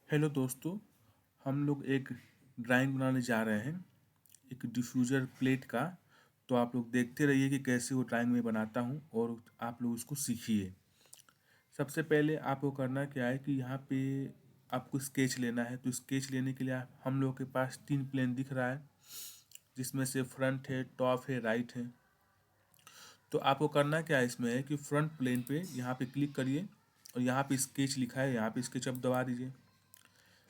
Hello दोस्तों, हम लोग एक ड्राइंग बनाने जा रहे हैं एक डिफ्यूज़र प्लेट का। तो आप लोग देखते रहिए कि कैसे वो ड्राइंग मैं बनाता हूँ और आप लोग उसको सीखिए। सबसे पहले आपको करना क्या है कि यहाँ पे आपको स्केच लेना है। तो स्केच लेने के लिए हम लोग के पास 3 प्लेन दिख रहा है, जिसमें से फ्रंट है, टॉप है, राइट है। तो आपको करना क्या है इसमें है कि फ्रंट प्लेन पे यहाँ पे क्लिक करिए और यहाँ पे स्केच लिखा है, यहाँ पे स्केच आप दबा दीजिए।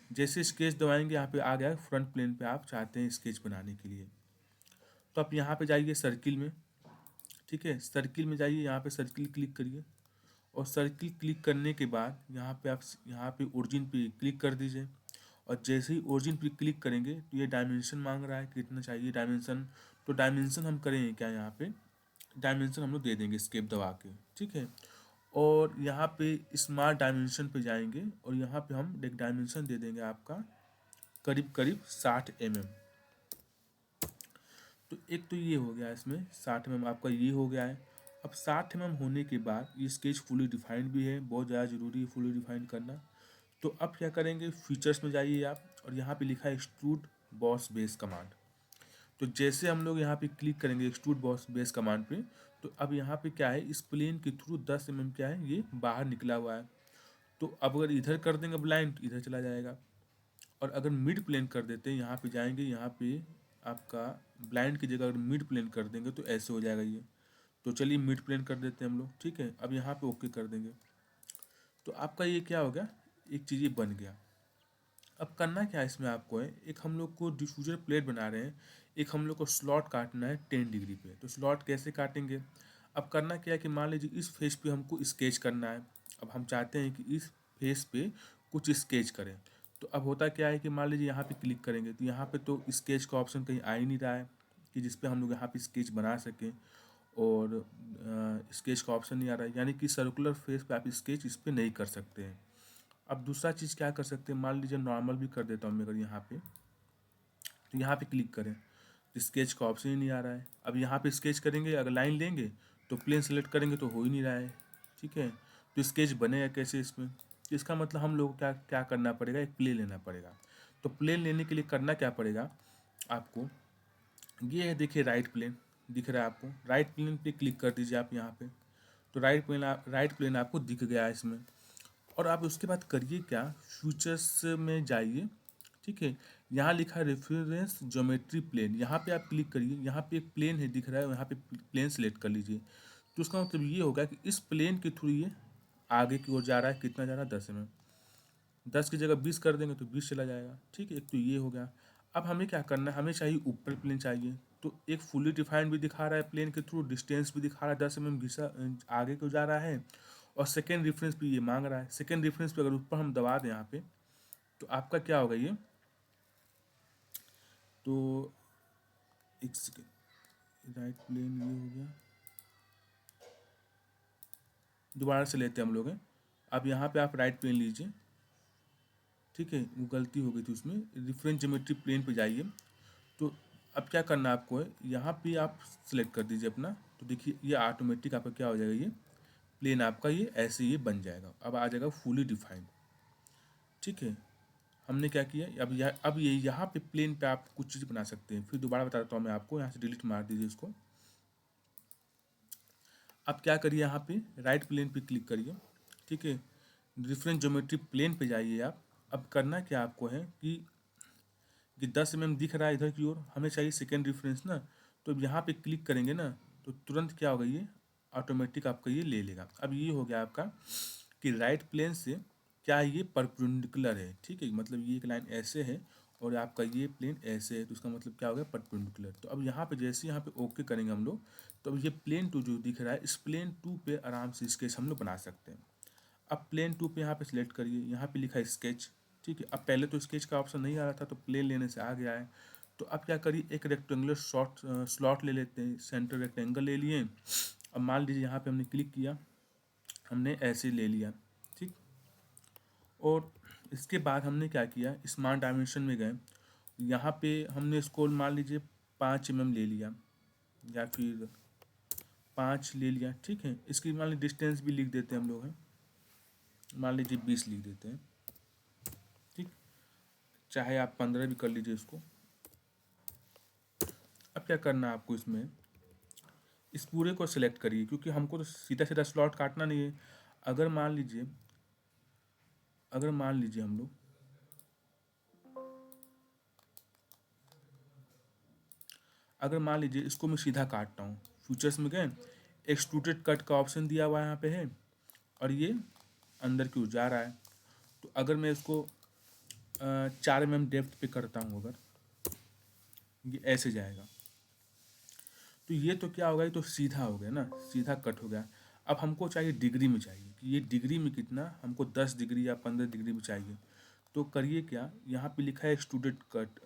जैसे स्केच दबाएंगे यहाँ पे आ गया फ्रंट प्लेन पे आप चाहते हैं स्केच बनाने के लिए। तो आप यहाँ पे जाइए सर्किल में। ठीक है, सर्किल में जाइए, यहाँ पे सर्किल क्लिक करिए और सर्किल क्लिक करने के बाद यहाँ पे आप यहाँ पे ओरिजिन पे क्लिक कर दीजिए। और जैसे ही ओरिजिन पे क्लिक करेंगे तो ये डायमेंशन मांग रहा है, कितना चाहिए डायमेंशन। तो डायमेंशन हम करेंगे क्या, यहाँ पे डायमेंशन हम लोग दे देंगे स्केप दबा के। ठीक है, और यहाँ पे स्मार्ट डायमेंशन पे जाएंगे और यहाँ पे हम एक डायमेंशन दे देंगे आपका करीब करीब 60 mm। तो एक तो ये हो गया, इसमें 60 mm आपका ये हो गया है। अब 60 mm होने के बाद ये स्केच फुली डिफाइंड भी है, बहुत ज़्यादा ज़रूरी है फुली डिफाइंड करना। तो अब क्या करेंगे, फीचर्स में जाइए आप और यहाँ पे लिखा है एक्सट्रूड बॉस बेस कमांड। तो जैसे हम लोग यहाँ पे क्लिक करेंगे एक्सट्रूड बॉस बेस कमांड पे, तो अब यहाँ पे क्या है, इस प्लेन के थ्रू 10 mm क्या है ये बाहर निकला हुआ है। तो अब अगर इधर कर देंगे ब्लाइंड, इधर चला जाएगा। और अगर मिड प्लेन कर देते हैं, यहाँ पे जाएंगे, यहाँ पे आपका ब्लाइंड की जगह अगर मिड प्लेन कर देंगे तो ऐसे हो जाएगा ये। तो चलिए मिड प्लेन कर देते हैं हम लोग। ठीक है, अब यहाँ पे ओके कर देंगे तो आपका ये क्या हो गया, एक चीज़ ये बन गया। अब करना क्या है इसमें आपको है, एक हम लोग को डिफ्यूजर प्लेट बना रहे हैं, एक हम लोग को स्लॉट काटना है 10 डिग्री पे। तो स्लॉट कैसे काटेंगे, अब करना क्या है कि मान लीजिए इस फेस पे हमको स्केच करना है। अब हम चाहते हैं कि इस फेस पे कुछ स्केच करें। तो अब होता क्या है कि मान लीजिए यहाँ पे क्लिक करेंगे तो यहाँ पे तो स्केच का ऑप्शन कहीं आ ही नहीं रहा है कि जिस पे हम लोग यहाँ पे स्केच बना सकें। और स्केच का ऑप्शन नहीं आ रहा है, यानी कि सर्कुलर फेस पे आप स्केच इस पे नहीं कर सकते हैं। अब दूसरा चीज़ क्या कर सकते हैं, मान लीजिए नॉर्मल भी कर देता हूँ मैं, अगर यहाँ पे तो यहाँ पे क्लिक करें तो स्केच का ऑप्शन ही नहीं आ रहा है। अब यहाँ पे स्केच करेंगे, अगर लाइन लेंगे तो प्लेन सेलेक्ट करेंगे तो हो ही नहीं रहा है। ठीक है, तो स्केच बनेगा कैसे इसमें, तो इसका मतलब हम लोग क्या क्या करना पड़ेगा, एक प्लेन लेना पड़ेगा। तो प्लेन लेने के लिए करना क्या पड़ेगा आपको, ये है देखिए राइट प्लेन दिख रहा है आपको, राइट प्लेन पे क्लिक कर दीजिए आप यहाँ पे। तो राइट प्लेन आपको दिख गया है इसमें। और आप उसके बाद करिए क्या, फ्यूचर्स में जाइए। ठीक है, यहाँ लिखा है रेफरेंस ज्योमेट्री प्लेन, यहाँ पे आप क्लिक करिए, यहाँ पे एक प्लेन है दिख रहा है, यहाँ पे प्लेन सेलेक्ट कर लीजिए। तो उसका मतलब ये होगा कि इस प्लेन के थ्रू ये आगे की ओर जा रहा है, कितना जा रहा है 10 mm। 10 की जगह 20 कर देंगे तो 20 चला जाएगा। ठीक है, एक तो ये हो गया। अब हमें क्या करना है, हमें चाहिए ऊपर प्लेन चाहिए। तो एक फुली डिफाइंड भी दिखा रहा है प्लेन के थ्रू, डिस्टेंस भी दिखा रहा है 10 mm घिसा आगे को जा रहा है। और सेकेंड रेफरेंस भी ये मांग रहा है। सेकेंड रेफरेंस पे अगर ऊपर हम दबा दें यहाँ पे तो आपका क्या होगा ये, तो एक सेकेंड, राइट प्लेन ये हो गया, दोबारा से लेते हैं हम लोग हैं। अब यहाँ पे आप राइट प्लेन लीजिए। ठीक है, वो गलती हो गई थी उसमें, रेफरेंस ज्योमेट्री प्लेन पे जाइए। तो अब क्या करना आपको है, यहाँ पे आप सिलेक्ट कर दीजिए अपना। तो देखिए ये ऑटोमेटिक आपका क्या हो जाएगा, ये प्लेन आपका ये ऐसे ये बन जाएगा, अब आ जाएगा फुली डिफाइंड। ठीक है, हमने क्या किया, अब ये यहाँ पे प्लेन पे आप कुछ चीज़ बना सकते हैं। फिर दोबारा बता देता हूँ मैं आपको, यहाँ से डिलीट मार दीजिए इसको। अब क्या करिए, यहाँ पे राइट प्लेन पे क्लिक करिए। ठीक है, डिफरेंट ज्योमेट्री प्लेन पे जाइए आप। अब करना क्या आपको है कि 10 mm दिख रहा है इधर की ओर, हमें चाहिए सेकेंड रेफरेंस ना। तो अब यहाँ पे क्लिक करेंगे ना तो तुरंत क्या होगा, ये ऑटोमेटिक आपका ये ले लेगा। अब ये हो गया आपका कि राइट प्लेन से क्या ये परपेंडिकुलर है। ठीक है, मतलब ये एक लाइन ऐसे है और आपका ये प्लेन ऐसे है, तो उसका मतलब क्या हो गया, परपेंडिकुलर। तो अब यहाँ पे जैसे यहाँ पे ओके करेंगे हम लोग, तो अब ये प्लेन टू जो दिख रहा है, इस प्लेन टू पे आराम से स्केच हम लोग बना सकते हैं। अब प्लेन टू पे यहाँ पे सिलेक्ट करिए, यहाँ पे लिखा है स्केच। ठीक है, अब पहले तो स्केच का ऑप्शन नहीं आ रहा था तो प्लेन लेने से आ गया है। तो अब क्या करिए, एक रेक्टेंगुलर स्लॉट ले लेते हैं, सेंटर रेक्टेंगल ले लिए। अब मान लीजिए यहाँ पे हमने क्लिक किया, हमने ऐसे ले लिया। ठीक, और इसके बाद हमने क्या किया, स्मार्ट डायमेंशन में गए, यहाँ पे हमने इसको मान लीजिए 5 mm ले लिया या फिर 5 ले लिया। ठीक है, इसकी मान लीजिए डिस्टेंस भी लिख देते हैं हम लोग हैं, मान लीजिए 20 लिख देते हैं। ठीक, चाहे आप 15 भी कर लीजिए इसको। अब क्या करना है आपको, इसमें इस पूरे को सिलेक्ट करिए, क्योंकि हमको तो सीधा सीधा स्लॉट काटना नहीं है। अगर मान लीजिए हम लोग अगर मान लीजिए इसको मैं सीधा काटता हूँ, फीचर्स में गए, एक्सट्रूडेड कट का ऑप्शन दिया हुआ यहाँ पे है, और ये अंदर की ओर जा रहा है। तो अगर मैं इसको 4 mm डेप्थ पे करता हूँ, अगर ये ऐसे जाएगा, तो ये तो क्या होगा, ये तो सीधा हो गया ना, सीधा कट हो गया। अब हमको चाहिए डिग्री में, चाहिए कि ये डिग्री में कितना, हमको 10 डिग्री या 15 डिग्री में चाहिए। तो करिए क्या, यहाँ पे लिखा है एक्सट्रूडेड कट,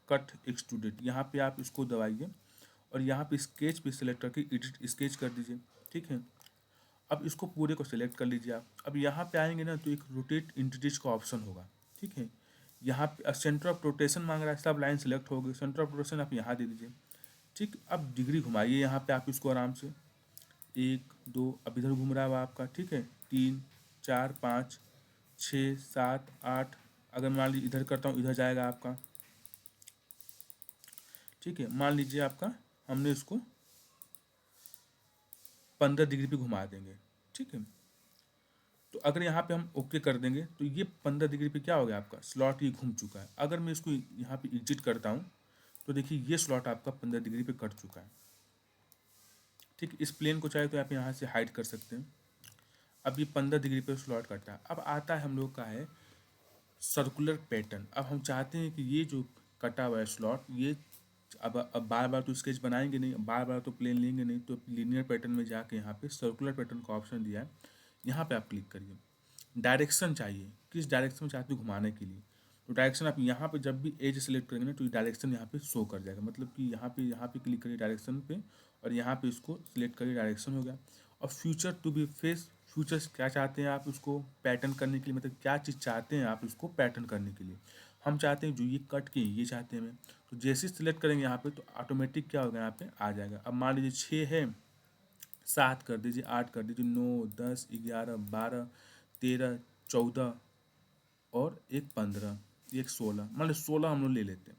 कट एक्सट्रूडेड, यहाँ पे आप इसको दबाइए और यहाँ पे स्केच पे सेलेक्ट करके एडिट स्केच कर दीजिए। ठीक है, अब इसको पूरे को सिलेक्ट कर लीजिए आप। अब यहाँ पे आएंगे ना, तो एक रोटेट इंटिटीज का ऑप्शन होगा। ठीक है, यहाँ पे सेंटर ऑफ रोटेशन मांग रहा है, सब लाइन सेलेक्ट हो गई, सेंटर ऑफ रोटेशन आप यहाँ दे दीजिए। ठीक, अब डिग्री घुमाइए यहाँ पे आप इसको आराम से, 1 2, अब इधर घूम रहा है आपका। ठीक है, 3 4 5 6 7 8, अगर मान लीजिए इधर करता हूँ, इधर जाएगा आपका। ठीक है, मान लीजिए आपका हमने इसको 15 डिग्री पे घुमा देंगे। ठीक है, तो अगर यहाँ पे हम ओके कर देंगे, तो ये 15 डिग्री पे क्या हो गया, आपका स्लॉट ये घूम चुका है। अगर मैं इसको यहाँ पे एग्जिट करता हूँ, तो देखिए ये स्लॉट आपका 15 डिग्री पे कट चुका है। ठीक, इस प्लेन को चाहे तो आप यहाँ से हाइड कर सकते हैं। अब ये 15 डिग्री पे स्लॉट कटा है। अब आता है हम लोग का है सर्कुलर पैटर्न। अब हम चाहते हैं कि ये जो कटा हुआ है स्लॉट, ये अब बार बार तो स्केच बनाएंगे नहीं, बार बार तो प्लेन लेंगे नहीं, तो लीनियर पैटर्न में जाके यहाँ पे सर्कुलर पैटर्न का ऑप्शन दिया है, यहाँ पे आप क्लिक करिए। डायरेक्शन चाहिए, किस डायरेक्शन में चाहते हो घुमाने के लिए, तो डायरेक्शन आप यहाँ पे जब भी एज सेलेक्ट करेंगे ना, तो ये डायरेक्शन यहाँ पे शो कर जाएगा। मतलब कि यहाँ पे क्लिक करिए डायरेक्शन पे, और यहाँ पे इसको सिलेक्ट करिए, डायरेक्शन हो गया। और future to be face, futures क्या चाहते हैं आप उसको पैटर्न करने के लिए, मतलब क्या चीज़ चाहते हैं आप इसको पैटर्न करने के लिए। हम चाहते हैं जो ये कट के ये चाहते हैं, तो जैसे ही सिलेक्ट करेंगे यहाँ पे, तो ऑटोमेटिक क्या होगा, यहाँ पे आ जाएगा। अब मान लीजिए 6 है, 7 कर दीजिए, 8 कर दीजिए, 9 10 11 12 13 14 और एक 15, एक 16, मान लो 16 हम लोग ले लेते हैं।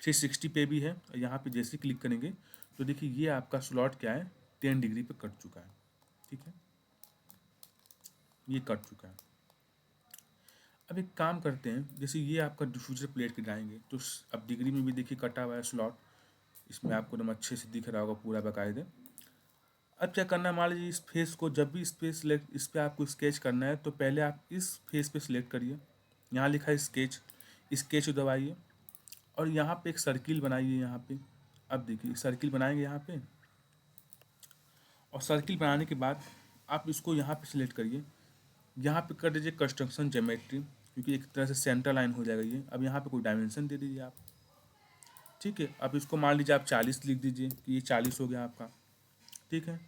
360 पे भी है, और यहाँ पे जैसे क्लिक करेंगे, तो देखिए ये आपका स्लॉट क्या है, 10 डिग्री पे कट चुका है। ठीक है, ये कट चुका है। अब एक काम करते हैं, जैसे ये आपका डिफ्यूजर प्लेट गिराएंगे, तो अब डिग्री में भी देखिए कटा हुआ है स्लॉट, इसमें आपको एकदम अच्छे से दिख रहा होगा पूरा बाकायदे। अब क्या करना है, मान लीजिए इस फेस को, जब भी इस पे आपको स्केच करना है, तो पहले आप इस फेस पे सिलेक्ट करिए, यहाँ लिखा है स्केच, स्केच दबाइए, और यहाँ पे एक सर्किल बनाइए यहाँ पे। अब देखिए सर्किल बनाएंगे यहाँ पे, और सर्किल बनाने के बाद आप इसको यहाँ पे सिलेक्ट करिए, यहाँ पे कर दीजिए कंस्ट्रक्शन ज्योमेट्री, क्योंकि एक तरह से सेंटर लाइन हो जाएगा ये। अब यहाँ पे कोई डायमेंशन दे दीजिए आप। ठीक है, अब इसको मान लीजिए आप 40 लिख दीजिए कि ये 40 हो गया आपका। ठीक है,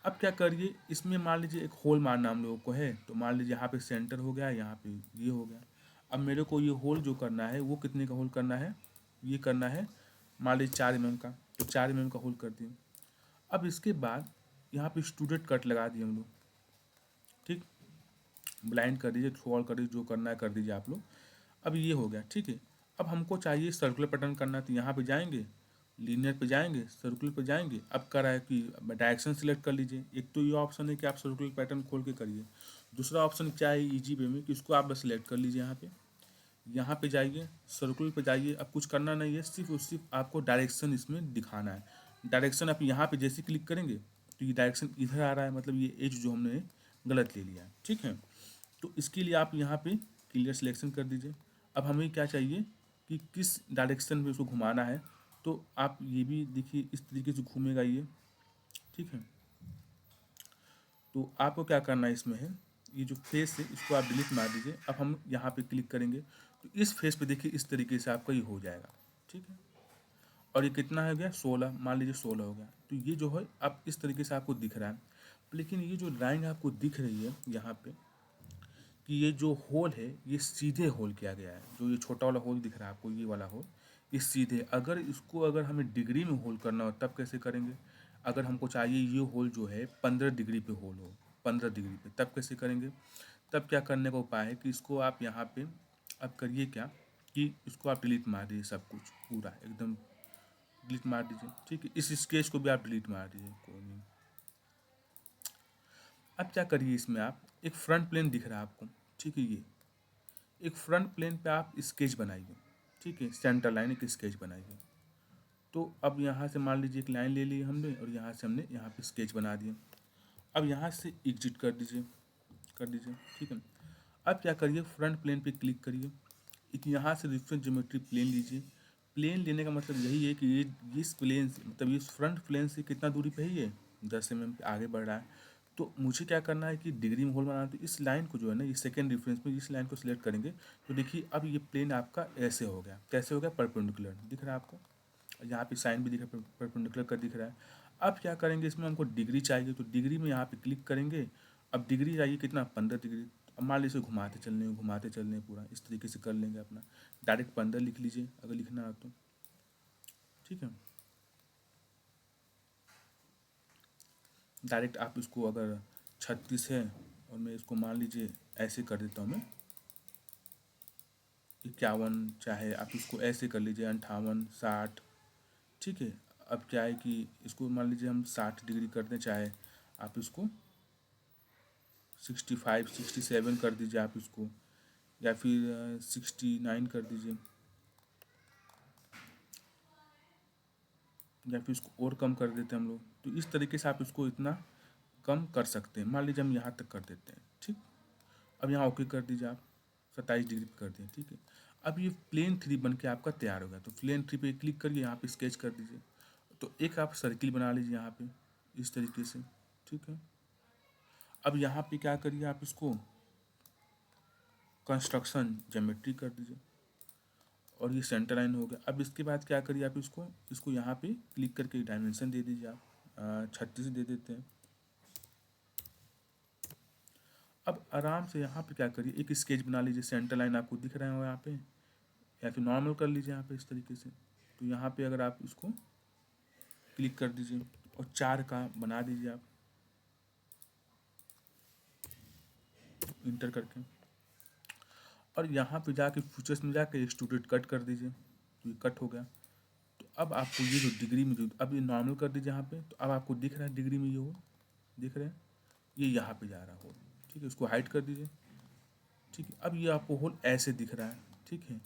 अब क्या करिए, इसमें मान लीजिए एक होल मारना हम लोगों को है, तो मान लीजिए यहाँ पे सेंटर हो गया, यहाँ पे ये हो गया। अब मेरे को ये होल जो करना है, वो कितने का होल करना है, ये करना है मान लीजिए 4 mm का, तो 4 mm का होल कर दिए। अब इसके बाद यहाँ पे स्टूडेंट कट लगा दिए हम लोग। ठीक, ब्लाइंड कर दीजिए, थ्रू ऑल कर दीजिए, जो करना है कर दीजिए आप लोग। अब ये हो गया। ठीक है, अब हमको चाहिए सर्कुलर पैटर्न करना, तो यहाँ पे जाएंगे, लीनियर पे जाएंगे, सर्कुलर पे जाएंगे। अब कर रहा है कि डायरेक्शन सिलेक्ट कर लीजिए। एक तो ये ऑप्शन है कि आप सर्कुलर पैटर्न खोल के करिए, दूसरा ऑप्शन क्या है इजी वे में, कि इसको आप बस सिलेक्ट कर लीजिए, यहाँ पे जाइए, सर्कुलर पे जाइए। अब कुछ करना नहीं है, सिर्फ और सिर्फ आपको डायरेक्शन इसमें दिखाना है। डायरेक्शन आप यहाँ पे जैसे क्लिक करेंगे, तो ये डायरेक्शन इधर आ रहा है, मतलब ये एज जो हमने गलत ले लिया है। ठीक है, तो इसके लिए आप यहाँ पे क्लियर सिलेक्शन कर दीजिए। अब हमें क्या चाहिए कि किस डायरेक्शन में उसको घुमाना है, तो आप ये भी देखिए इस तरीके से घूमेगा ये। ठीक है, तो आपको क्या करना है इसमें है, ये जो फेस है इसको आप डिलीट मार दीजिए। अब हम यहाँ पे क्लिक करेंगे, तो इस फेस पे देखिए इस तरीके से आपका ये हो जाएगा। ठीक है, और ये कितना हो गया, 16, मान लीजिए 16 हो गया। तो ये जो है अब इस तरीके से आपको दिख रहा है। लेकिन ये जो लाइन आपको दिख रही है यहाँ पे, कि ये जो होल है ये सीधे होल किया गया है। जो ये छोटा वाला होल दिख रहा है आपको, ये वाला होल, ये सीधे, अगर इसको अगर हमें डिग्री में होल करना हो तब कैसे करेंगे। अगर हमको चाहिए ये होल जो है 15 डिग्री पे होल हो, 15 डिग्री पे, तब कैसे करेंगे। तब क्या करने का उपाय है कि इसको आप यहाँ पे अब करिए क्या, कि इसको आप डिलीट मार दीजिए, सब कुछ पूरा एकदम डिलीट मार दीजिए। ठीक है, इस स्केच को भी आप डिलीट मार दीजिए, कोई नहीं। अब क्या करिए, इसमें आप एक फ्रंट प्लेन दिख रहा है आपको, ठीक है, ये एक फ्रंट प्लेन पे आप स्केच बनाइए। ठीक है, सेंटर लाइन एक स्केच बनाइए। तो अब यहाँ से मान लीजिए एक लाइन ले ली हमने और यहाँ से हमने यहाँ पे स्केच बना दिए। अब यहाँ से एग्जिट कर दीजिए। ठीक है, अब क्या करिए, फ्रंट प्लेन पे क्लिक करिए, एक यहाँ से रेफरेंस ज्योमेट्री प्लेन लीजिए। प्लेन लेने का मतलब यही है कि ये इस प्लेन से, मतलब इस फ्रंट प्लेन से कितना दूरी पे है, ये 10 mm पे आगे बढ़ रहा है। तो मुझे क्या करना है कि डिग्री में होल बनाना है। तो इस लाइन को जो है ना, ये सेकेंड रेफरेंस में इस लाइन को सिलेक्ट करेंगे तो देखिए अब ये प्लेन आपका ऐसे हो गया। कैसे हो गया? परपेंडिकुलर दिख रहा है आपको, यहाँ पे साइन भी दिख रहा है, परपेंडिकुलर का दिख रहा है। अब क्या करेंगे, इसमें हमको डिग्री चाहिए तो डिग्री में यहाँ पे क्लिक करेंगे। अब डिग्री चाहिए कितना? 15 डिग्री। अब मान लीजिए घुमाते चलने पूरा इस तरीके से कर लेंगे अपना। डायरेक्ट 15 लिख लीजिए अगर लिखना है तो। ठीक है, डायरेक्ट आप इसको अगर 36 है और मैं इसको मान लीजिए ऐसे कर देता हूँ मैं 51, चाहे आप इसको ऐसे कर लीजिए 58, 60। ठीक है, अब क्या है कि इसको मान लीजिए हम 60 डिग्री कर दें, चाहे आप इसको 65, 67 कर दीजिए आप इसको, या फिर 69 कर दीजिए, या फिर इसको और कम कर देते हैं हम लोग। तो इस तरीके से आप इसको इतना कम कर सकते हैं। मान लीजिए हम यहाँ तक कर देते हैं। ठीक, अब यहाँ ओके कर दीजिए आप, 27 डिग्री पे कर दिए। ठीक है, अब ये प्लेन 3 बन के आपका तैयार हो गया। तो प्लेन 3 पे क्लिक करिए, यहाँ पे स्केच कर दीजिए। तो एक आप सर्किल बना लीजिए यहाँ पे इस तरीके से। ठीक है, अब यहाँ पे क्या करिए, आप इसको कंस्ट्रक्शन ज्योमेट्री कर दीजिए और ये सेंटर लाइन हो गया। अब इसके बाद क्या करिए, आप इसको इसको यहाँ पे क्लिक करके डायमेंशन दे दीजिए आप, 36 दे देते हैं। अब आराम से यहाँ पे क्या करिए, एक स्केच बना लीजिए। सेंटर लाइन आपको दिख रहा है यहाँ पे, या फिर नॉर्मल कर लीजिए यहाँ पे इस तरीके से। तो यहाँ पे अगर आप इसको क्लिक कर दीजिए और 4 का बना दीजिए आप इंटर करके, और यहाँ पे जाके फीचर्स में जाके एक्सट्रूडेड कट कर दीजिए। तो ये कट हो गया। तो अब आपको ये जो डिग्री में जो, अब ये नॉर्मल कर दीजिए यहाँ पे। तो अब आपको दिख रहा है डिग्री में ये हो दिख रहे हैं, ये यहाँ पे जा रहा हो। ठीक है, इसको हाइड कर दीजिए। ठीक है, अब ये आपको होल ऐसे दिख रहा है। ठीक है,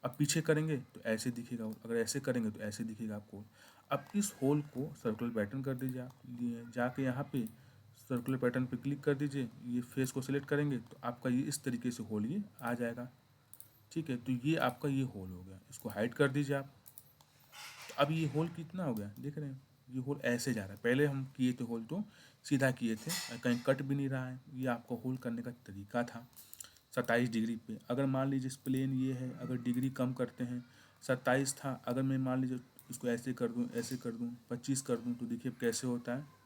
अब पीछे करेंगे तो ऐसे दिखेगा होल, अगर ऐसे करेंगे तो ऐसे दिखेगा आपको होल। अब इस होल को सर्कुलर पैटर्न कर दीजिए आप, ये जाके यहाँ पे सर्कुलर पैटर्न पे क्लिक कर दीजिए। ये फेस को सिलेक्ट करेंगे तो आपका ये इस तरीके से होल ये आ जाएगा। ठीक है, तो ये आपका ये होल हो गया। इसको हाइड कर दीजिए आप। तो अब ये होल कितना हो गया देख रहे हैं, ये होल ऐसे जा रहा है। पहले हम किए थे होल तो सीधा किए थे, कहीं कट भी नहीं रहा है। ये आपका होल करने का तरीका था 27 डिग्री पे। अगर मान लीजिए प्लेन ये है, अगर डिग्री कम करते हैं, 27 था, अगर मैं मान लीजिए इसको ऐसे कर दूं, ऐसे कर दूं, 25 कर दूं, तो देखिए अब कैसे होता है।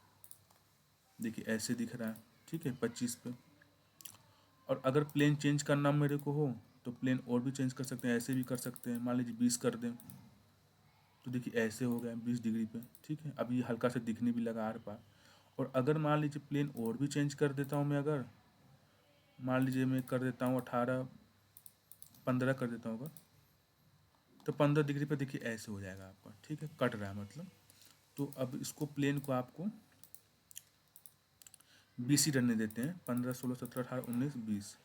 देखिए ऐसे दिख रहा है। ठीक है, 25 पे। और अगर प्लेन चेंज करना मेरे को हो तो प्लेन और भी चेंज कर सकते हैं, ऐसे भी कर सकते हैं। मान लीजिए 20 कर दें तो देखिए ऐसे हो गया 20 डिग्री पे। ठीक है, अब ये हल्का से दिखने भी लगा आर पार। और अगर मान लीजिए प्लेन और भी चेंज कर देता हूँ मैं, अगर मान लीजिए मैं कर देता हूँ 18, 15 कर देता हूँ अगर, तो 15 डिग्री पे देखिए ऐसे हो जाएगा आपका। ठीक है, कट रहा है मतलब। तो अब इसको प्लेन को आपको 20 ही रहने देते हैं, 15, 16, 17, 18, 19, 20।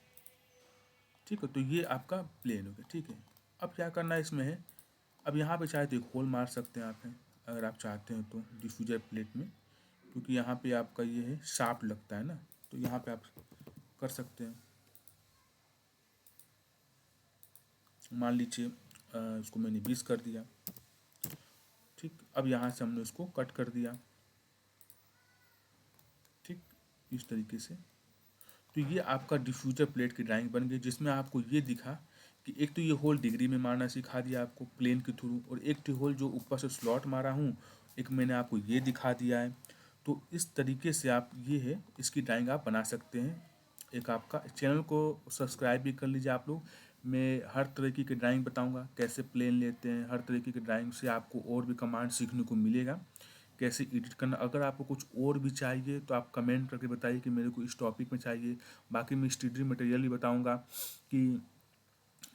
ठीक है, तो ये आपका प्लेन हो गया। ठीक है, अब क्या करना है इसमें है, अब यहाँ पे चाहे तो एक होल मार सकते हैं आप हैं, अगर आप चाहते हैं तो डिफ्यूजर प्लेट में, क्योंकि यहाँ पे आपका ये है शार्प लगता है ना, तो यहाँ पे आप कर सकते हैं। मान लीजिए इसको मैंने 20 कर दिया। ठीक, अब यहाँ से हमने इसको कट कर दिया। ठीक, इस तरीके से। तो ये आपका डिफ्यूजर प्लेट की ड्राइंग बन गई, जिसमें आपको ये दिखा कि एक तो ये होल डिग्री में मारना सिखा दिया आपको प्लेन के थ्रू, और एक तो होल जो ऊपर से स्लॉट मारा हूँ, एक मैंने आपको ये दिखा दिया है। तो इस तरीके से आप ये है इसकी ड्राइंग आप बना सकते हैं। एक आपका चैनल को सब्सक्राइब भी कर लीजिए आप लोग। मैं हर तरीके की ड्राइंग बताऊंगा, कैसे प्लेन लेते हैं, हर तरीके की ड्राइंग से आपको और भी कमांड सीखने को मिलेगा, कैसे एडिट करना। अगर आपको कुछ और भी चाहिए तो आप कमेंट करके बताइए कि मेरे को इस टॉपिक में चाहिए। बाकी मैं स्टडी मटेरियल भी बताऊंगा कि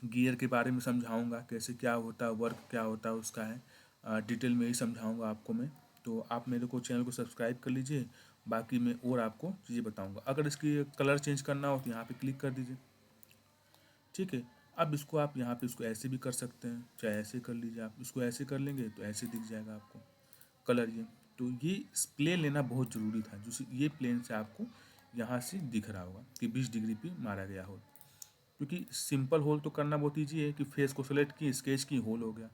गियर के बारे में समझाऊंगा, कैसे क्या होता है, वर्क क्या होता है उसका है, डिटेल में ही समझाऊंगा आपको मैं। तो आप मेरे को चैनल को सब्सक्राइब कर लीजिए, बाकी मैं और आपको चीज़ें बताऊंगा। अगर इसकी कलर चेंज करना हो तो यहाँ पे क्लिक कर दीजिए, ठीक है। अब इसको आप यहाँ पे इसको ऐसे भी कर सकते हैं, चाहे ऐसे कर लीजिए। आप इसको ऐसे कर लेंगे तो ऐसे दिख जाएगा आपको कलर ये। तो ये प्लेन लेना बहुत ज़रूरी था, जो ये प्लेन से आपको यहाँ से दिख रहा होगा कि 20 डिग्री पे मारा गया होल। क्योंकि सिंपल होल तो करना बहुत ईजी है कि फेस को सेलेक्ट की, स्केच की, होल हो गया,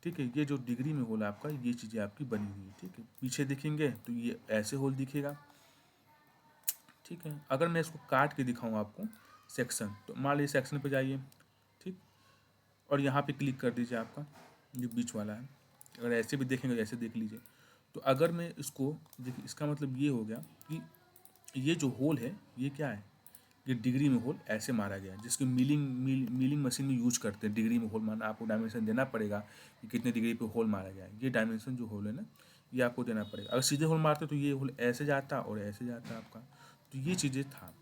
ठीक है। ये जो डिग्री में होल आपका, ये चीज़ें आपकी बनी हुई है, ठीक है। पीछे देखेंगे तो ये ऐसे होल दिखेगा, ठीक है। अगर मैं इसको काट के दिखाऊँ आपको सेक्शन, तो मान लीजिए सेक्शन पे जाइए, ठीक, और यहाँ पे क्लिक कर दीजिए, आपका जो बीच वाला है। अगर ऐसे भी देखेंगे तो ऐसे देख लीजिए। तो अगर मैं इसको देखिए, इसका मतलब ये हो गया कि ये जो होल है ये क्या है, ये डिग्री में होल ऐसे मारा गया है, जिसकी मिलिंग मशीन में यूज करते हैं। डिग्री में होल मारना, आपको डायमेंशन देना पड़ेगा कि कितने डिग्री पे होल मारा गया है। ये डायमेंशन जो होल है ना, ये आपको देना पड़ेगा। अगर सीधे होल मारते तो ये होल ऐसे जाता और ऐसे जाता आपका। तो ये चीज़ें था,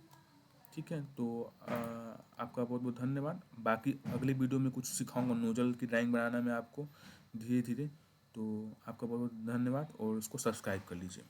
ठीक है। तो आपका बहुत बहुत धन्यवाद। बाकी अगले वीडियो में कुछ सिखाऊंगा नोजल की ड्राइंग बनाना मैं आपको धीरे धीरे। तो आपका बहुत बहुत धन्यवाद और इसको सब्सक्राइब कर लीजिए।